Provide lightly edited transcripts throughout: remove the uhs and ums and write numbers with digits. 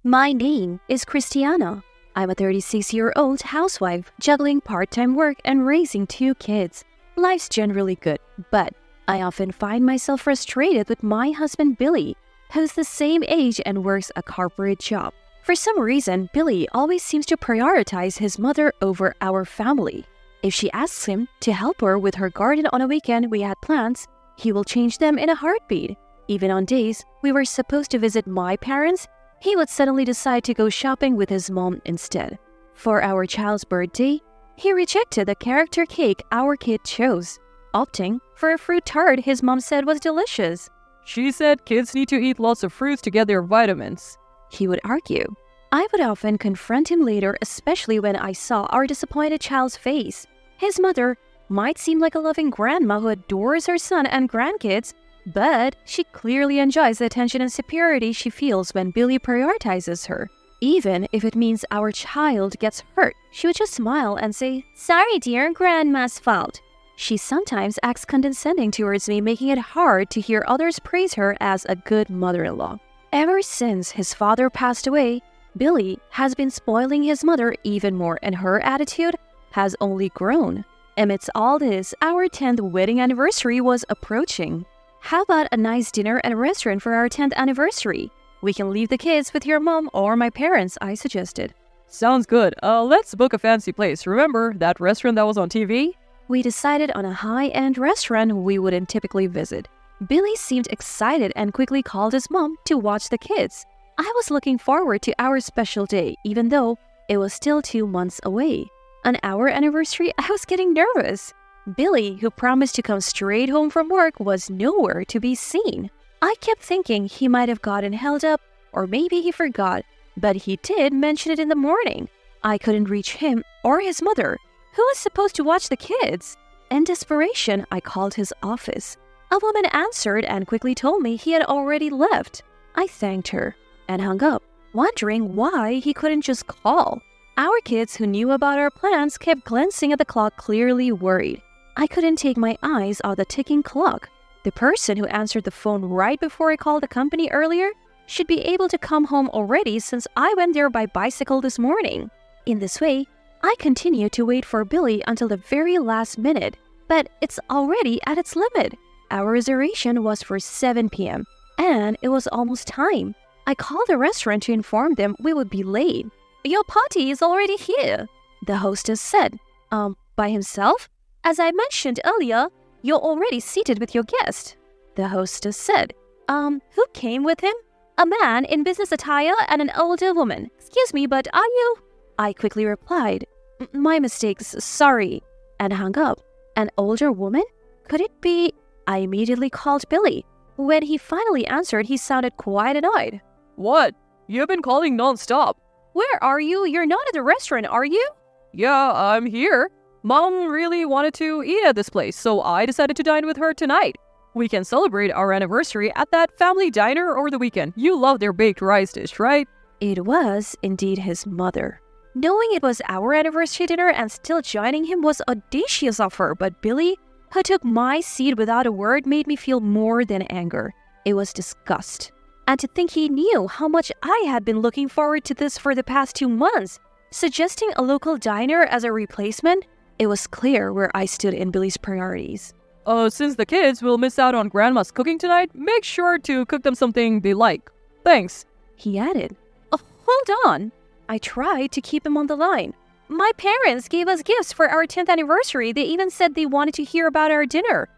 My name is Christiana. I'm a 36-year-old housewife juggling part-time work and raising 2 kids. Life's generally good, but I often find myself frustrated with my husband Billy, who's the same age and works a corporate job. For some reason, Billy always seems to prioritize his mother over our family. If she asks him to help her with her garden on a weekend we had plans, he will change them in a heartbeat. Even on days we were supposed to visit my parents, he would suddenly decide to go shopping with his mom instead. For our child's birthday, he rejected the character cake our kid chose, opting for a fruit tart his mom said was delicious. She said kids need to eat lots of fruits to get their vitamins, he would argue. I would often confront him later, especially when I saw our disappointed child's face. His mother might seem like a loving grandma who adores her son and grandkids, but she clearly enjoys the attention and superiority she feels when Billy prioritizes her. Even if it means our child gets hurt, she would just smile and say, "Sorry dear, grandma's fault." She sometimes acts condescending towards me, making it hard to hear others praise her as a good mother-in-law. Ever since his father passed away, Billy has been spoiling his mother even more, and her attitude has only grown. Amidst all this, our 10th wedding anniversary was approaching. How about a nice dinner at a restaurant for our 10th anniversary? We can leave the kids with your mom or my parents, I suggested. Sounds good. Let's book a fancy place. Remember that restaurant that was on TV? We decided on a high-end restaurant we wouldn't typically visit. Billy seemed excited and quickly called his mom to watch the kids. I was looking forward to our special day, even though it was still 2 months away. On our anniversary, I was getting nervous. Billy, who promised to come straight home from work, was nowhere to be seen. I kept thinking he might have gotten held up, or maybe he forgot, but he did mention it in the morning. I couldn't reach him or his mother, who was supposed to watch the kids. In desperation, I called his office. A woman answered and quickly told me he had already left. I thanked her and hung up, wondering why he couldn't just call. Our kids who knew about our plans kept glancing at the clock, clearly worried. I couldn't take my eyes off the ticking clock. The person who answered the phone right before I called the company earlier should be able to come home already since I went there by bicycle this morning. In this way, I continued to wait for Billy until the very last minute, but it's already at its limit. Our reservation was for 7 p.m., and it was almost time. I called the restaurant to inform them we would be late. "Your party is already here," the hostess said. By himself? As I mentioned earlier, you're already seated with your guest," the hostess said. Who came with him?" "A man in business attire and an older woman. Excuse me, but are you?" I quickly replied, "My mistakes, sorry," and hung up. An older woman? Could it be? I immediately called Billy. When he finally answered, he sounded quite annoyed. What? You've been calling non-stop. "Where are you? You're not at the restaurant, are you?" Yeah, I'm here. Mom really wanted to eat at this place, so I decided to dine with her tonight. We can celebrate our anniversary at that family diner over the weekend. You love their baked rice dish, right? It was indeed his mother. Knowing it was our anniversary dinner and still joining him was audacious of her, but Billy, who took my seat without a word, made me feel more than anger. It was disgust. And to think he knew how much I had been looking forward to this for the past 2 months, suggesting a local diner as a replacement, it was clear where I stood in Billy's priorities. Since the kids will miss out on Grandma's cooking tonight, make sure to cook them something they like. Thanks, he added. Hold on. I tried to keep him on the line. My parents gave us gifts for our 10th anniversary. They even said they wanted to hear about our dinner.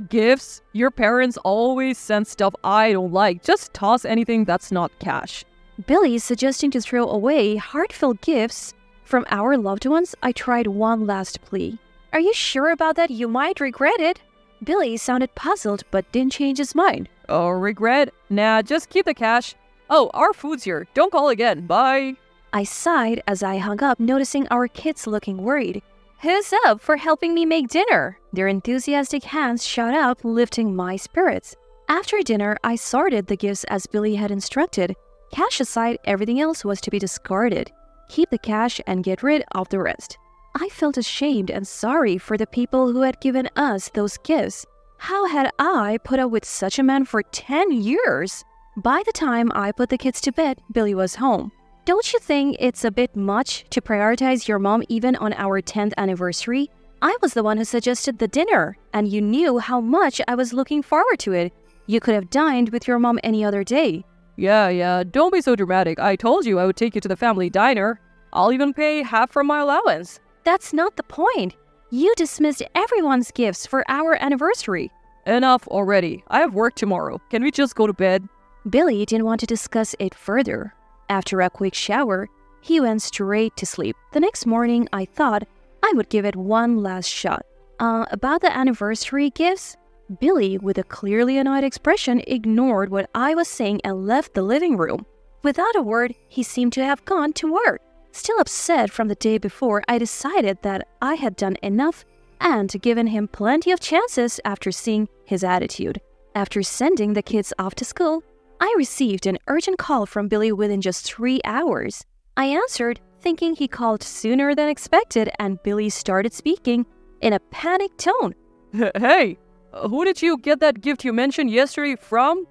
Gifts? Your parents always send stuff I don't like. Just toss anything that's not cash. Billy suggesting to throw away heartfelt gifts from our loved ones. I tried one last plea. "Are you sure about that? You might regret it." Billy sounded puzzled but didn't change his mind. Oh, regret? Nah, just keep the cash. Oh, our food's here. Don't call again. Bye. I sighed as I hung up, noticing our kids looking worried. "Who's up for helping me make dinner?" Their enthusiastic hands shot up, lifting my spirits. After dinner, I sorted the gifts as Billy had instructed. Cash aside, everything else was to be discarded. Keep the cash and get rid of the rest. I felt ashamed and sorry for the people who had given us those gifts. How had I put up with such a man for 10 years? By the time I put the kids to bed, Billy was home. Don't you think it's a bit much to prioritize your mom even on our 10th anniversary? I was the one who suggested the dinner, and you knew how much I was looking forward to it. You could have dined with your mom any other day. Yeah, don't be so dramatic. I told you I would take you to the family diner. I'll even pay half from my allowance. That's not the point. You dismissed everyone's gifts for our anniversary. Enough already. I have work tomorrow. Can we just go to bed? Billy didn't want to discuss it further. After a quick shower, he went straight to sleep. The next morning, I thought I would give it one last shot. About the anniversary gifts? Billy, with a clearly annoyed expression, ignored what I was saying and left the living room. Without a word, he seemed to have gone to work. Still upset from the day before, I decided that I had done enough and given him plenty of chances after seeing his attitude. After sending the kids off to school, I received an urgent call from Billy within just 3 hours. I answered, thinking he called sooner than expected, and Billy started speaking in a panicked tone. Hey, who did you get that gift you mentioned yesterday from?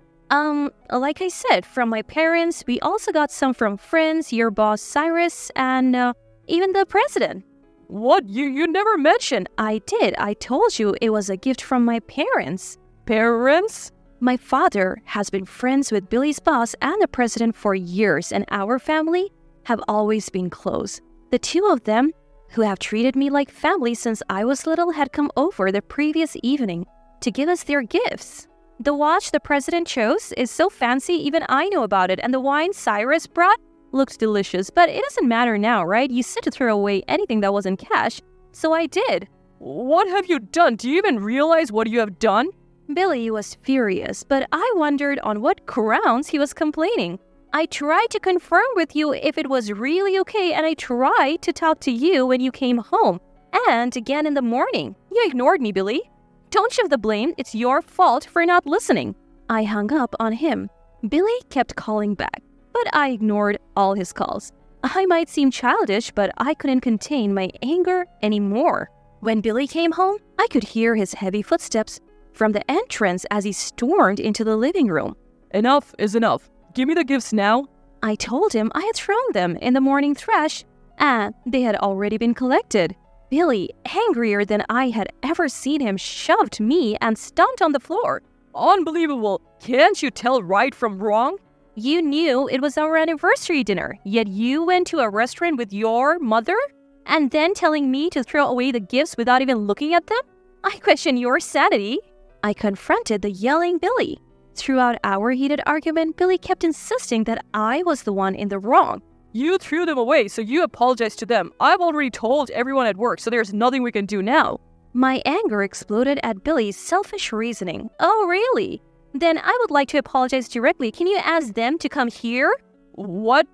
Like I said, from my parents. We also got some from friends, your boss Cyrus, and even the president. What? You never mentioned. I did. I told you it was a gift from my parents. Parents? My father has been friends with Billy's boss and the president for years, and our family have always been close. The two of them, who have treated me like family since I was little, had come over the previous evening to give us their gifts. The watch the president chose is so fancy even I know about it, and the wine Cyrus brought looked delicious, but it doesn't matter now, right? You said to throw away anything that wasn't cash, so I did. What have you done? Do you even realize what you have done? Billy was furious, but I wondered on what grounds he was complaining. I tried to confirm with you if it was really okay, and I tried to talk to you when you came home, and again in the morning. You ignored me, Billy. Don't shift the blame. It's your fault for not listening. I hung up on him. Billy kept calling back, but I ignored all his calls. I might seem childish, but I couldn't contain my anger anymore. When Billy came home, I could hear his heavy footsteps from the entrance as he stormed into the living room. Enough is enough. Give me the gifts now. I told him I had thrown them in the morning trash, and they had already been collected. Billy, angrier than I had ever seen him, shoved me and stomped on the floor. Unbelievable. Can't you tell right from wrong? You knew it was our anniversary dinner, yet you went to a restaurant with your mother? And then telling me to throw away the gifts without even looking at them? I question your sanity. I confronted the yelling Billy. Throughout our heated argument, Billy kept insisting that I was the one in the wrong. You threw them away, so you apologized to them. I've already told everyone at work, so there's nothing we can do now. My anger exploded at Billy's selfish reasoning. Oh, really? Then I would like to apologize directly. Can you ask them to come here? What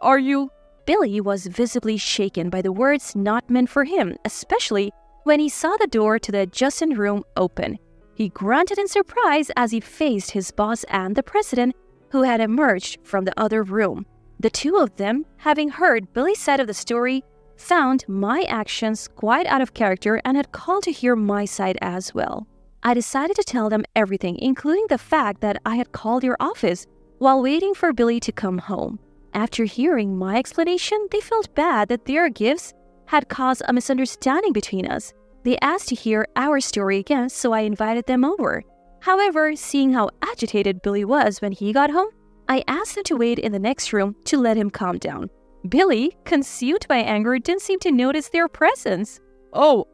are you? Billy was visibly shaken by the words not meant for him, especially when he saw the door to the adjacent room open. He grunted in surprise as he faced his boss and the president, who had emerged from the other room. The two of them, having heard Billy's side of the story, found my actions quite out of character and had called to hear my side as well. I decided to tell them everything, including the fact that I had called your office while waiting for Billy to come home. After hearing my explanation, they felt bad that their gifts had caused a misunderstanding between us. They asked to hear our story again, so I invited them over. However, seeing how agitated Billy was when he got home, I asked him to wait in the next room to let him calm down. Billy, consumed by anger, didn't seem to notice their presence. Oh,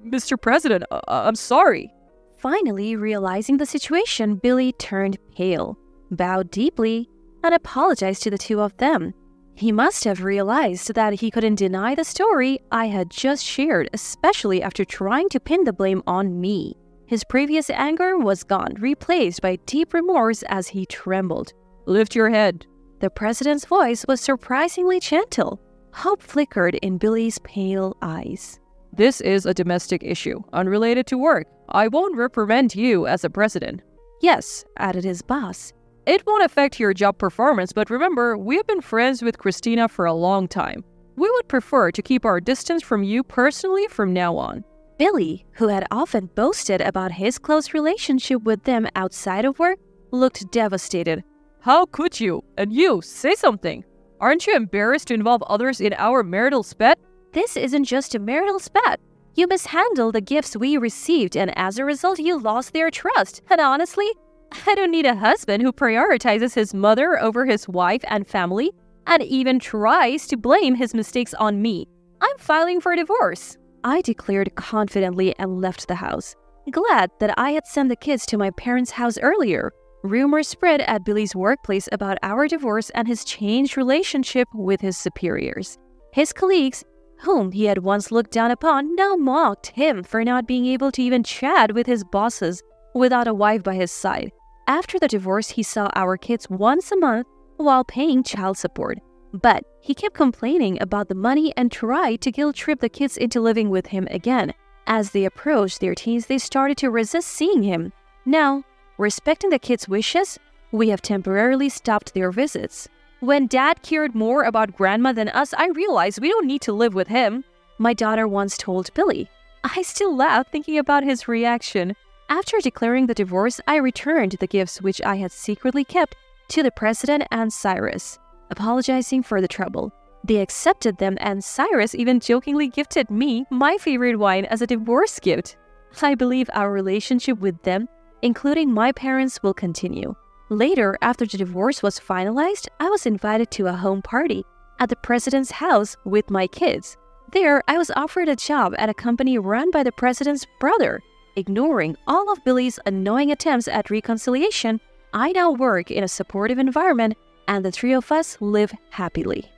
Mr. President, I'm sorry. Finally, realizing the situation, Billy turned pale, bowed deeply, and apologized to the two of them. He must have realized that he couldn't deny the story I had just shared, especially after trying to pin the blame on me. His previous anger was gone, replaced by deep remorse as he trembled. Lift your head. The president's voice was surprisingly gentle. Hope flickered in Billy's pale eyes. This is a domestic issue, unrelated to work. I won't reprimand you as a president. Yes, added his boss. It won't affect your job performance, but remember, we've been friends with Christina for a long time. We would prefer to keep our distance from you personally from now on. Billy, who had often boasted about his close relationship with them outside of work, looked devastated. How could you? And you, say something. Aren't you embarrassed to involve others in our marital spat? This isn't just a marital spat. You mishandled the gifts we received, and as a result, you lost their trust. And honestly, I don't need a husband who prioritizes his mother over his wife and family, and even tries to blame his mistakes on me. I'm filing for divorce, I declared confidently and left the house, glad that I had sent the kids to my parents' house earlier. Rumors spread at Billy's workplace about our divorce and his changed relationship with his superiors. His colleagues, whom he had once looked down upon, now mocked him for not being able to even chat with his bosses without a wife by his side. After the divorce, he saw our kids once a month while paying child support. But he kept complaining about the money and tried to guilt-trip the kids into living with him again. As they approached their teens, they started to resist seeing him. Now, respecting the kids' wishes, we have temporarily stopped their visits. When Dad cared more about Grandma than us, I realized we don't need to live with him, my daughter once told Billy. I still laugh thinking about his reaction. After declaring the divorce, I returned the gifts which I had secretly kept to the president and Cyrus, apologizing for the trouble. They accepted them, and Cyrus even jokingly gifted me my favorite wine as a divorce gift. I believe our relationship with them, including my parents, will continue. Later, after the divorce was finalized, I was invited to a home party at the president's house with my kids. There, I was offered a job at a company run by the president's brother. Ignoring all of Billy's annoying attempts at reconciliation, I now work in a supportive environment, and the three of us live happily.